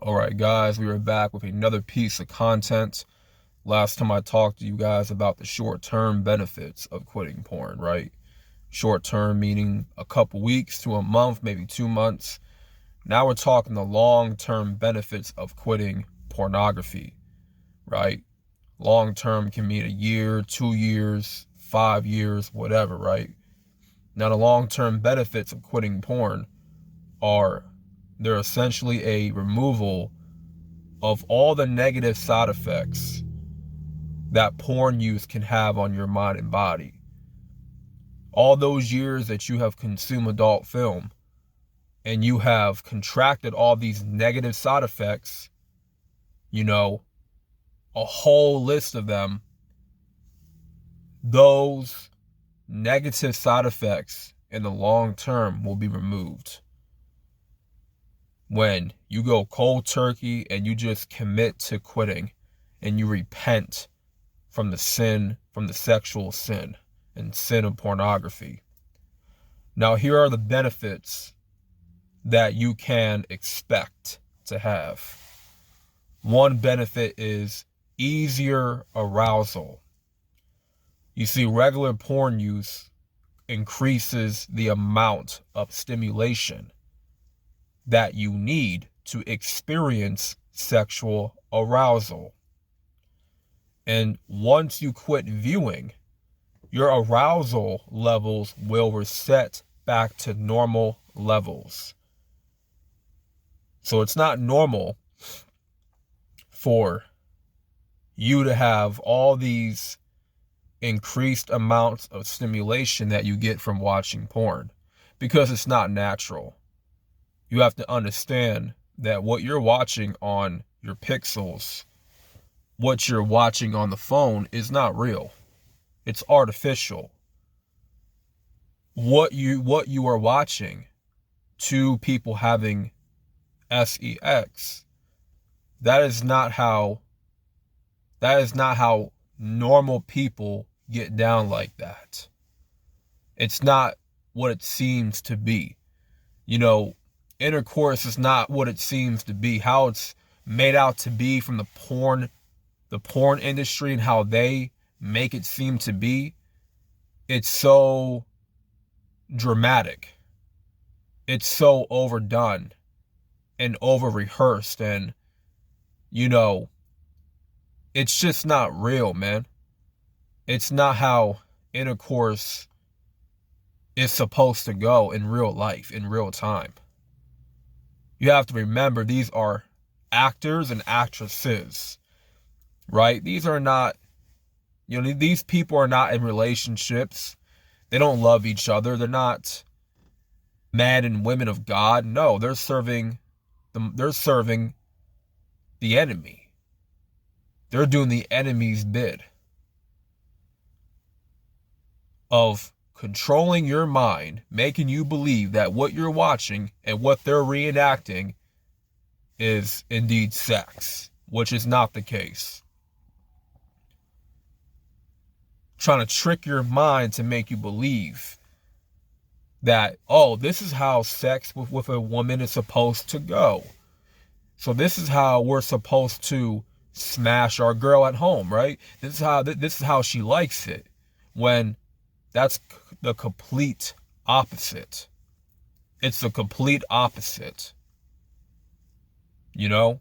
All right, guys, we are back with another piece of content. Last time I talked to you guys about the short-term benefits of quitting porn, right? Short-term meaning a couple weeks to a month, maybe 2 months. Now we're talking the long-term benefits of quitting pornography, right? Long-term can mean a year, 2 years, 5 years, whatever, right? Now the long-term benefits of quitting porn are they're essentially a removal of all the negative side effects that porn use can have on your mind and body. All those years that you have consumed adult film and you have contracted all these negative side effects, a whole list of them, those negative side effects in the long term will be removed. When you go cold turkey and you just commit to quitting and you repent from the sin, from the sexual sin and sin of pornography. Now, here are the benefits that you can expect to have. One benefit is easier arousal. You see, regular porn use increases the amount of stimulation that you need to experience sexual arousal. And once you quit viewing, your arousal levels will reset back to normal levels. So it's not normal for you to have all these increased amounts of stimulation that you get from watching porn, because it's not natural. You have to understand that what you're watching on your pixels, what you're watching on the phone, is not real. It's artificial. What you are watching, two people having sex, that is not how normal people get down like that. It's not what it seems to be. Intercourse is not what it seems to be. How it's made out to be from the porn industry and how they make it seem to be, it's so dramatic. It's so overdone and over rehearsed, and it's just not real, man. It's not how intercourse is supposed to go in real life, in real time. You have to remember, these are actors and actresses, right? These are not, these people are not in relationships. They don't love each other. They're not men and women of God. No, they're serving the enemy. They're doing the enemy's bid of controlling your mind, making you believe that what you're watching and what they're reenacting is indeed sex, which is not the case. Trying to trick your mind to make you believe that, oh, this is how sex with a woman is supposed to go. So this is how we're supposed to smash our girl at home, right? This is how she likes it. When that's the complete opposite. It's the complete opposite. So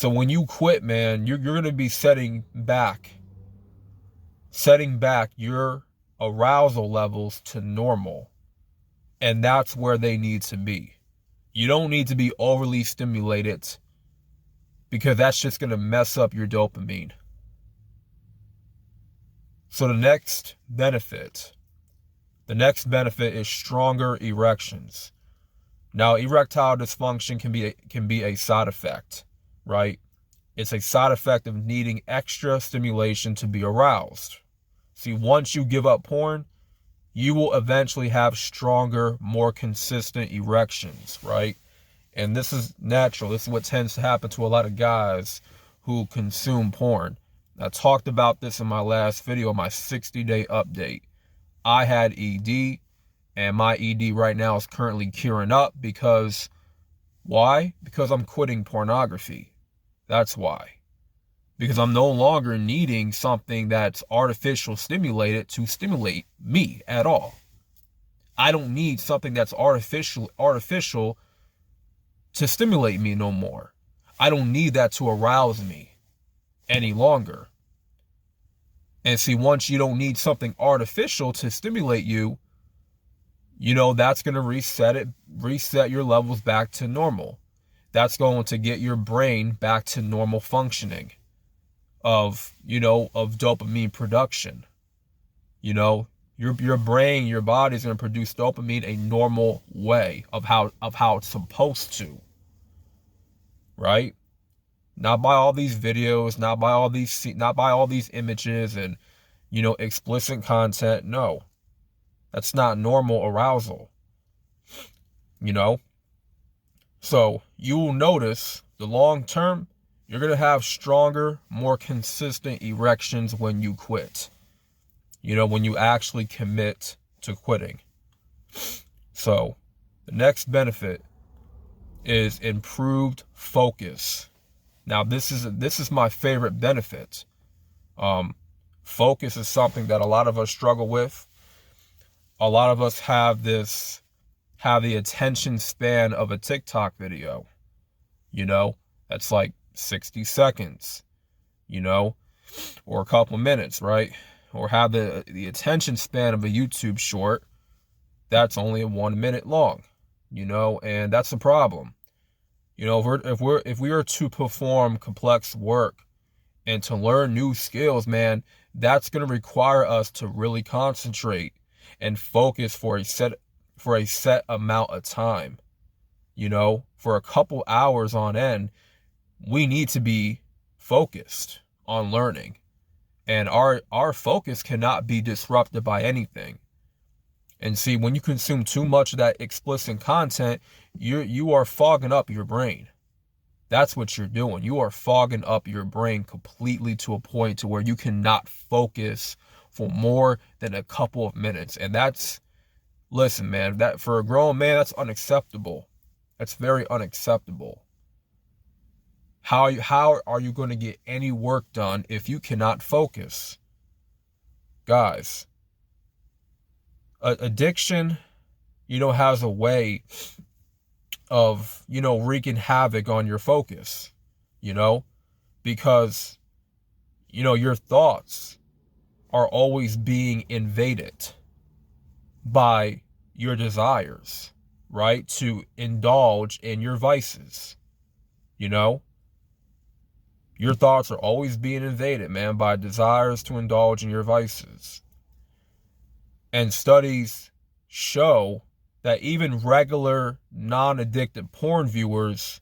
when you quit, man, you're going to be setting back your arousal levels to normal. And that's where they need to be. You don't need to be overly stimulated, because that's just going to mess up your dopamine. So the next benefit is stronger erections. Now, erectile dysfunction can be a side effect, right? It's a side effect of needing extra stimulation to be aroused. See, once you give up porn, you will eventually have stronger, more consistent erections, right? And this is natural. This is what tends to happen to a lot of guys who consume porn. I talked about this in my last video, my 60-day update. I had ED, and my ED right now is currently curing up because Why? Because I'm quitting pornography. That's why. Because I'm no longer needing something that's artificial stimulated to stimulate me at all. I don't need something that's artificial to stimulate me no more. I don't need that to arouse me any longer. And see, once you don't need something artificial to stimulate you, that's going to reset your levels back to normal. That's going to get your brain back to normal functioning of dopamine production. Your brain, your body is going to produce dopamine a normal way of how it's supposed to. Right? Not by all these videos, not by all these images and explicit content. No. That's not normal arousal. So you will notice the long term, you're going to have stronger, more consistent erections when you quit. When you actually commit to quitting. So the next benefit is improved focus. Now this is my favorite benefit. Focus is something that a lot of us struggle with. A lot of us have the attention span of a TikTok video. That's like 60 seconds, or a couple minutes, right? Or have the attention span of a YouTube short that's only 1 minute long, and that's a problem. If we are to perform complex work and to learn new skills, man, that's going to require us to really concentrate and focus for a set amount of time. For a couple hours on end, we need to be focused on learning. And our focus cannot be disrupted by anything. And see, when you consume too much of that explicit content, you are fogging up your brain. That's what you're doing. You are fogging up your brain completely to a point to where you cannot focus for more than a couple of minutes. And listen, man, that for a grown man, that's unacceptable. That's very unacceptable. How are you going to get any work done if you cannot focus? Guys, addiction, has a way of, wreaking havoc on your focus, because, your thoughts are always being invaded by your desires, right? To indulge in your vices, Your thoughts are always being invaded, man, by desires to indulge in your vices. And studies show that even regular non-addictive porn viewers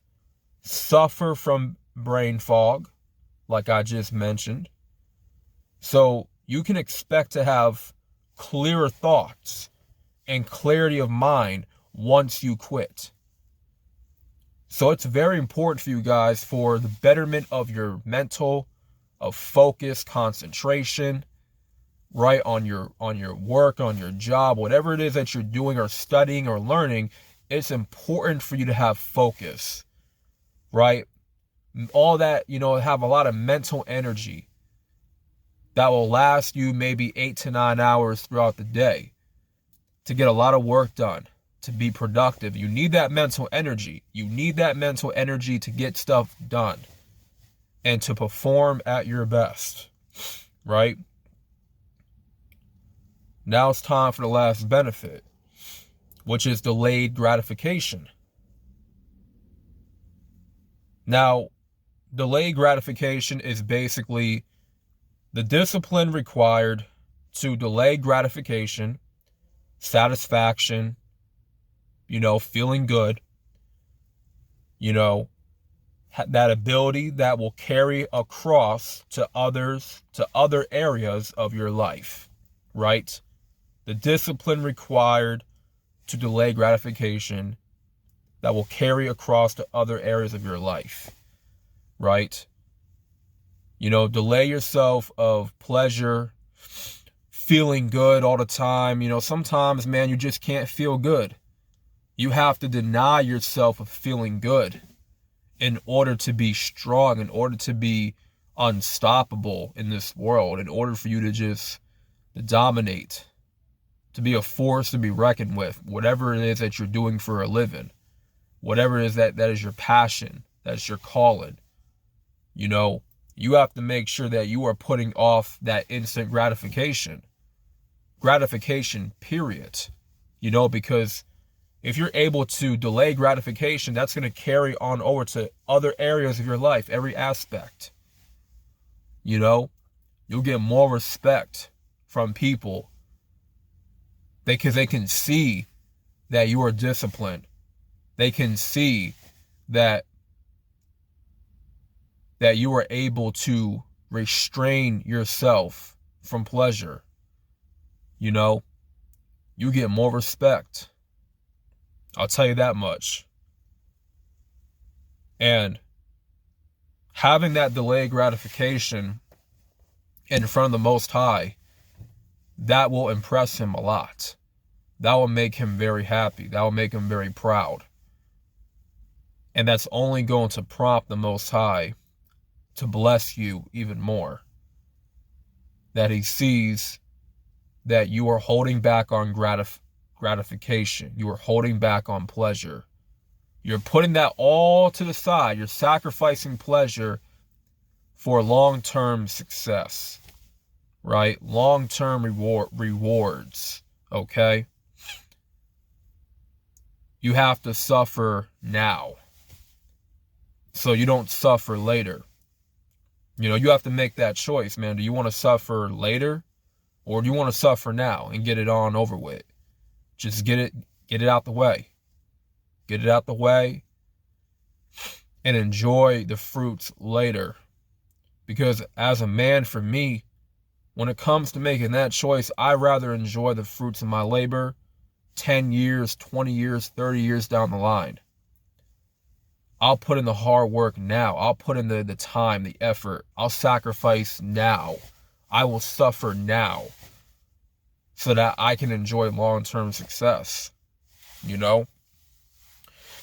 suffer from brain fog, like I just mentioned. So you can expect to have clearer thoughts and clarity of mind once you quit. So it's very important for you guys, for the betterment of your mental, of focus, concentration, right, on your work, on your job, whatever it is that you're doing or studying or learning. It's important for you to have focus, right? All that, have a lot of mental energy that will last you maybe 8 to 9 hours throughout the day to get a lot of work done, to be productive. You need that mental energy. You need that mental energy to get stuff done and to perform at your best, right? Now it's time for the last benefit, which is delayed gratification. Now, delayed gratification is basically the discipline required to delay gratification, satisfaction, feeling good, that ability that will carry across to other areas of your life, right? The discipline required to delay gratification that will carry across to other areas of your life, right? Delay yourself of pleasure, feeling good all the time. Sometimes, man, you just can't feel good. You have to deny yourself of feeling good in order to be strong, in order to be unstoppable in this world, in order for you to just dominate, to be a force to be reckoned with, whatever it is that you're doing for a living, whatever it is that is your passion, that's your calling. You know, you have to make sure that you are putting off that instant gratification, period. You know, because if you're able to delay gratification, that's going to carry on over to other areas of your life, every aspect. You know, you'll get more respect from people because they can see that you are disciplined. They can see that you are able to restrain yourself from pleasure. You know, you get more respect. I'll tell you that much. And having that delayed gratification in front of the Most High, that will impress him a lot. That will make him very happy. That will make him very proud. And that's only going to prompt the Most High to bless you even more. That he sees that you are holding back on gratification. You are holding back on pleasure. You're putting that all to the side. You're sacrificing pleasure for long-term success, right? Long-term rewards, okay? You have to suffer now so you don't suffer later. You know, you have to make that choice, man. Do you want to suffer later, or do you want to suffer now and get it on over with? Just get it out the way. Get it out the way and enjoy the fruits later. Because as a man, for me, when it comes to making that choice, I rather enjoy the fruits of my labor 10 years, 20 years, 30 years down the line. I'll put in the hard work now. I'll put in the time, the effort. I'll sacrifice now. I will suffer now so that I can enjoy long-term success, you know?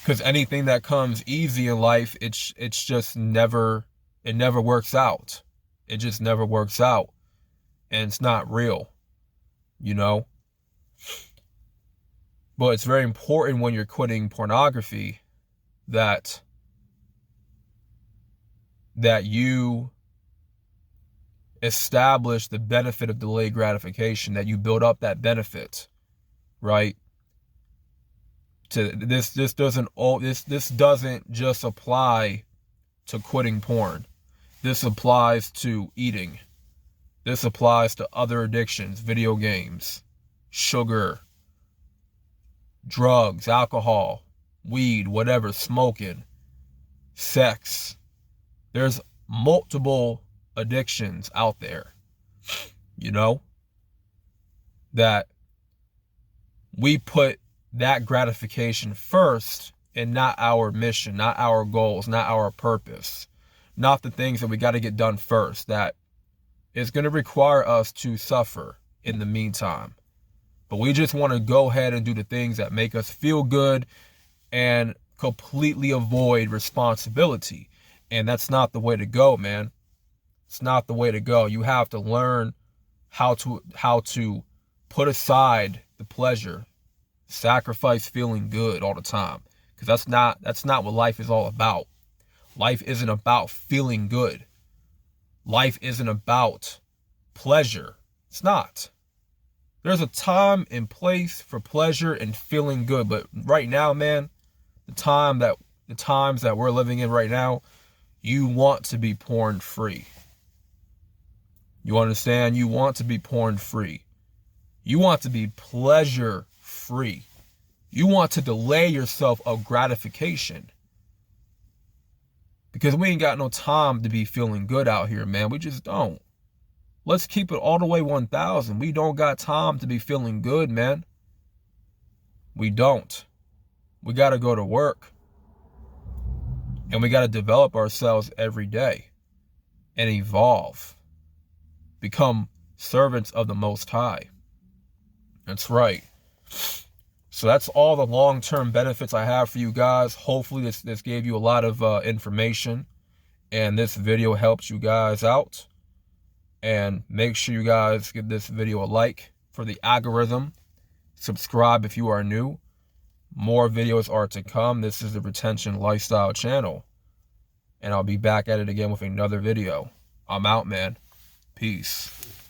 Because anything that comes easy in life, it's just never, it never works out. It just never works out. And it's not real, you know? But it's very important when you're quitting pornography that you establish the benefit of delayed gratification, that you build up that benefit, right? This doesn't just apply to quitting porn. This applies to eating. This applies to other addictions, video games, sugar, drugs, alcohol, weed, whatever, smoking, sex. There's multiple addictions out there, you know, that we put that gratification first and not our mission, not our goals, not our purpose, not the things that we got to get done first, that is going to require us to suffer in the meantime. But we just want to go ahead and do the things that make us feel good and completely avoid responsibility. And that's not the way to go, man. It's not the way to go. You have to learn how to put aside the pleasure, sacrifice feeling good all the time. Because that's not what life is all about. Life isn't about feeling good. Life isn't about pleasure. It's not. There's a time and place for pleasure and feeling good. But right now, man, the times that we're living in right now, you want to be porn free. You understand? You want to be porn free. You want to be pleasure free. You want to delay yourself of gratification. Because we ain't got no time to be feeling good out here, man. We just don't. Let's keep it all the way 1,000. We don't got time to be feeling good, man. We don't. We got to go to work. And we got to develop ourselves every day and evolve. Become servants of the Most High. That's right. So that's all the long-term benefits I have for you guys. Hopefully this gave you a lot of information, and this video helps you guys out. And make sure you guys give this video a like for the algorithm. Subscribe if you are new. More videos are to come. This is the Retention Lifestyle channel, and I'll be back at it again with another video. I'm out, man. Peace.